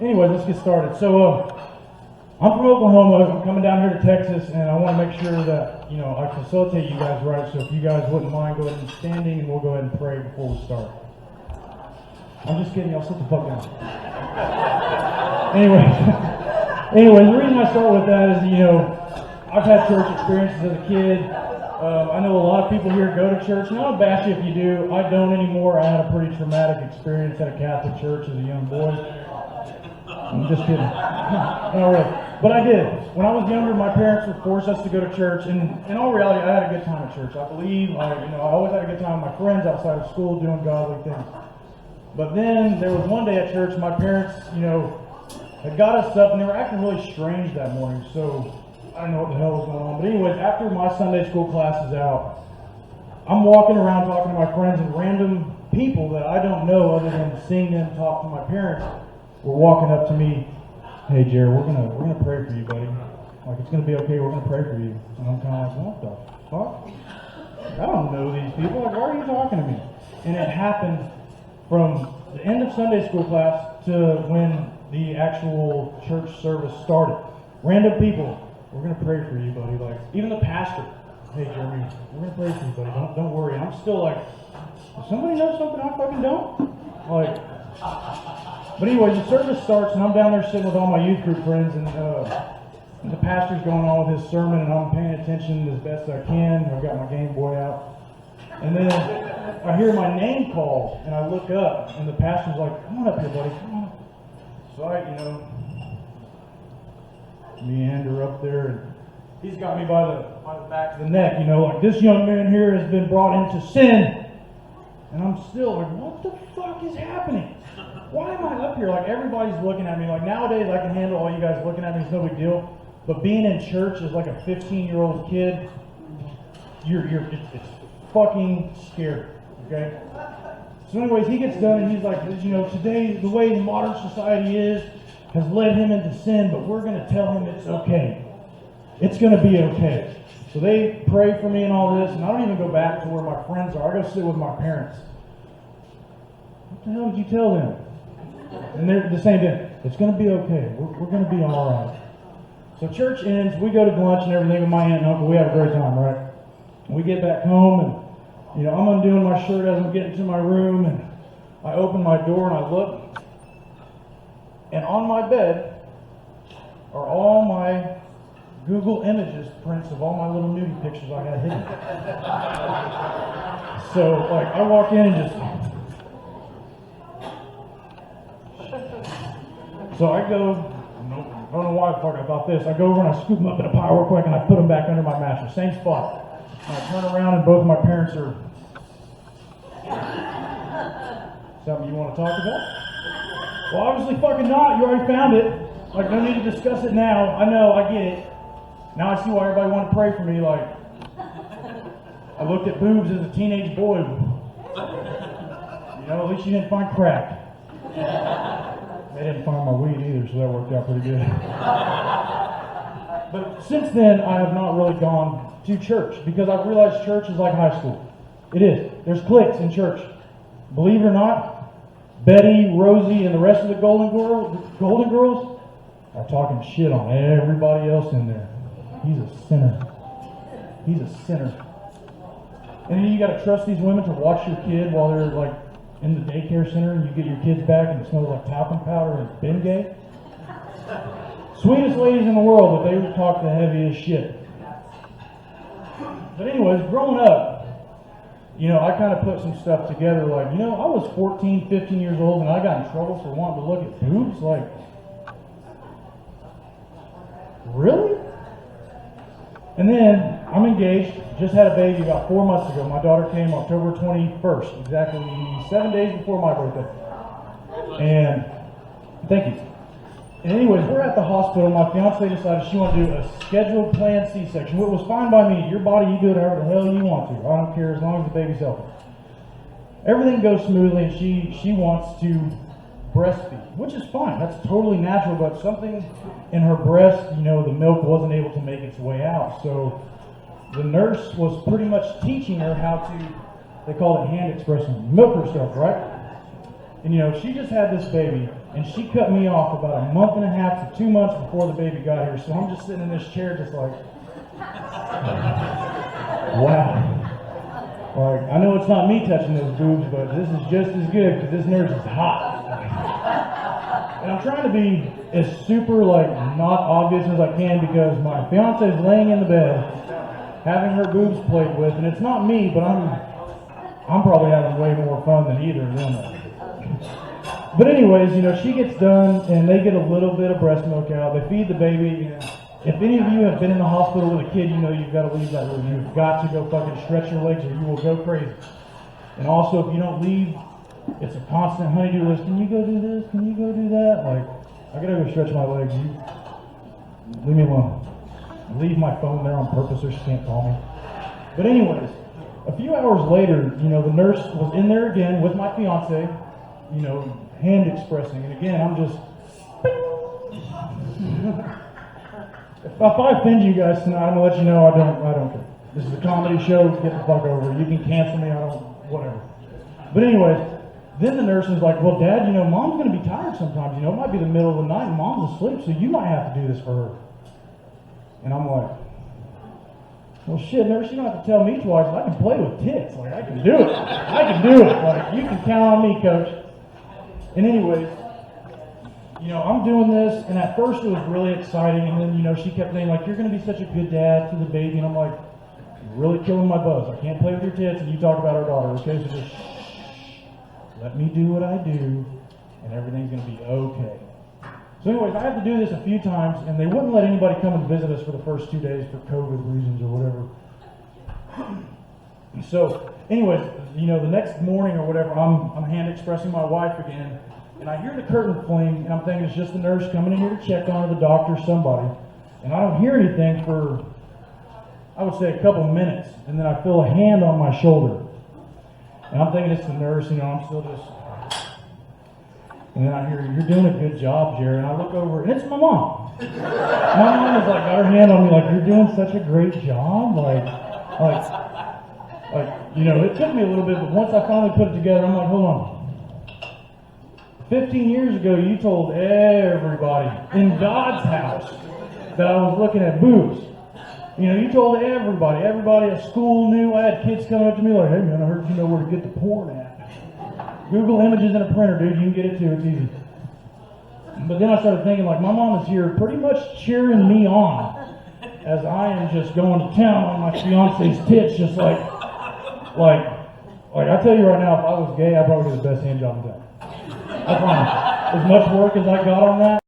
Anyway, let's get started. So, I'm from Oklahoma. I'm coming down here to Texas, and I want to make sure that, I facilitate you guys right. So if you guys wouldn't mind, go ahead and standing, and we'll go ahead and pray before we start. I'm just kidding. Y'all sit the fuck down. Anyway, the reason I start with that is, I've had church experiences as a kid. I know a lot of people here go to church, and I'll bash you if you do. I don't anymore. I had a pretty traumatic experience at a Catholic church as a young boy. I'm just kidding. No, really. But I did. When I was younger, my parents would force us to go to church, and in all reality, I had a good time at church. I believe, I always had a good time with my friends outside of school doing godly things. But then there was one day at church, my parents, had got us up, and they were acting really strange that morning. So I don't know what the hell was going on. But anyways, after my Sunday school class is out, I'm walking around talking to my friends, and random people that I don't know other than seeing them talk to my parents were walking up to me. Hey, Jared, we're gonna pray for you, buddy. Like, it's gonna be okay. We're gonna pray for you. And I'm kind of like, what the fuck? I don't know these people. Like, why are you talking to me? And it happened from the end of Sunday school class to when the actual church service started. Random people, we're gonna pray for you, buddy. Like, even the pastor. Hey, Jeremy, we're gonna pray for you, buddy. Don't worry. And I'm still like, does somebody know something I fucking don't? Like. But anyway, the service starts, and I'm down there sitting with all my youth group friends, and the pastor's going on with his sermon, and I'm paying attention as best I can. I've got my Game Boy out. And then I hear my name called, and I look up, and the pastor's like, come on up here, buddy, come on up. So I, meander up there, and he's got me by the back of the neck, like, this young man here has been brought into sin. And I'm still like, what the fuck is happening? Why am I up here? Like, everybody's looking at me. Like, nowadays I can handle all you guys looking at me. It's no big deal. But being in church as like a 15-year-old kid, it's fucking scary. Okay? So anyways, he gets done and he's like, today the way modern society is has led him into sin, but we're going to tell him it's okay. It's going to be okay. So they pray for me and all this, and I don't even go back to where my friends are. I go sit with my parents. What the hell did you tell them? And they're the same thing. It's going to be okay. We're going to be all right. So church ends. We go to lunch and everything with my aunt and uncle. We have a great time, right? We get back home, and I'm undoing my shirt as I'm getting to my room, and I open my door and I look, and on my bed are all my Google Images prints of all my little nudie pictures I had hidden. So, like, I walk in and just... So I go... I don't know why I talking about this. I go over and I scoop them up in a pile real quick and I put them back under my mattress. Same spot. And I turn around and both of my parents are... Something you want to talk about? Well, obviously fucking not. You already found it. Like, no need to discuss it now. I know, I get it. Now I see why everybody wanted to pray for me. Like, I looked at boobs as a teenage boy. At least you didn't find crack. They didn't find my weed either, so that worked out pretty good. But since then, I have not really gone to church because I've realized church is like high school. It is. There's cliques in church. Believe it or not, Betty, Rosie, and the rest of the Golden Girls are talking shit on everybody else in there. He's a sinner. He's a sinner. And then you got to trust these women to watch your kid while they're like in the daycare center, and you get your kids back and it smells like talcum powder and Bengay. Sweetest ladies in the world, but they would talk the heaviest shit. But anyways, growing up, I kind of put some stuff together. Like, I was 14, 15 years old, and I got in trouble for wanting to look at boobs. Like, really? And then I'm engaged, just had a baby about 4 months ago. My daughter came October 21st, exactly 7 days before my birthday. And thank you. And anyways, we're at the hospital. My fiance decided she wanted to do a scheduled planned C-section. It was fine by me. Your body, you do it however the hell you want to. I don't care as long as the baby's healthy. Everything goes smoothly, and she wants to breastfeed, which is fine. That's totally natural, but something in her breast, the milk wasn't able to make its way out. So the nurse was pretty much teaching her how to, they call it hand expression, milk herself, right? And she just had this baby, And she cut me off about a month and a half to 2 months before the baby got here. So I'm just sitting in this chair just like, wow. Like, I know it's not me touching those boobs, but this is just as good because this nurse is hot. And I'm trying to be as super, like, not obvious as I can because my fiance is laying in the bed having her boobs played with, and it's not me, but I'm probably having way more fun than either of them. But anyways, you know, she gets done, and they get a little bit of breast milk out. They feed the baby. And if any of you have been in the hospital with a kid, you know you've got to leave that room. You've got to go fucking stretch your legs or you will go crazy. And also, if you don't leave, it's a constant honeydew list. Can you go do this? Can you go do that? Like, I gotta go stretch my legs. You leave me alone. I leave my phone there on purpose so she can't call me. But anyways, a few hours later, you know, the nurse was in there again with my fiance, you know, hand expressing. And again, I'm just... If I offend you guys tonight, I'm gonna let you know I don't care. This is a comedy show. Get the fuck over it. You can cancel me. Whatever. But anyways, then the nurse was like, well, Dad, you know, Mom's gonna be tired sometimes. You know, it might be the middle of the night and Mom's asleep, so you might have to do this for her. And I'm like, well, shit, nurse, you don't have to tell me twice. I can play with tits. Like, I can do it. I can do it. Like, you can count on me, coach. And anyways, you know, I'm doing this, and at first it was really exciting, and then, you know, she kept saying, like, you're going to be such a good dad to the baby, and I'm like, you're really killing my buzz. I can't play with your tits, and you talk about our daughter, okay? So just let me do what I do, and everything's going to be okay. So anyways, I had to do this a few times, and they wouldn't let anybody come and visit us for the first 2 days for COVID reasons or whatever. So anyways, you know, the next morning or whatever, I'm hand expressing my wife again, and I hear the curtain fling, and I'm thinking it's just the nurse coming in here to check on her, the doctor, somebody. And I don't hear anything for, I would say, a couple minutes, and then I feel a hand on my shoulder. And I'm thinking it's the nurse, you know, I'm still just... And then I hear, you're doing a good job, Jared. And I look over, and it's my mom. My mom is like, got her hand on me, like, you're doing such a great job. Like, you know, it took me a little bit, but once I finally put it together, I'm like, hold on. 15 years ago, you told everybody in God's house that I was looking at boobs. You know, you told everybody at school knew. I had kids coming up to me like, hey man, I heard you know where to get the porn at. Google images in a printer, dude, you can get it too, it's easy. But then I started thinking, like, my mom is here pretty much cheering me on as I am just going to town on my fiance's tits, just like I tell you right now, if I was gay, I'd probably get the best hand job in town. I promise. As much work as I got on that,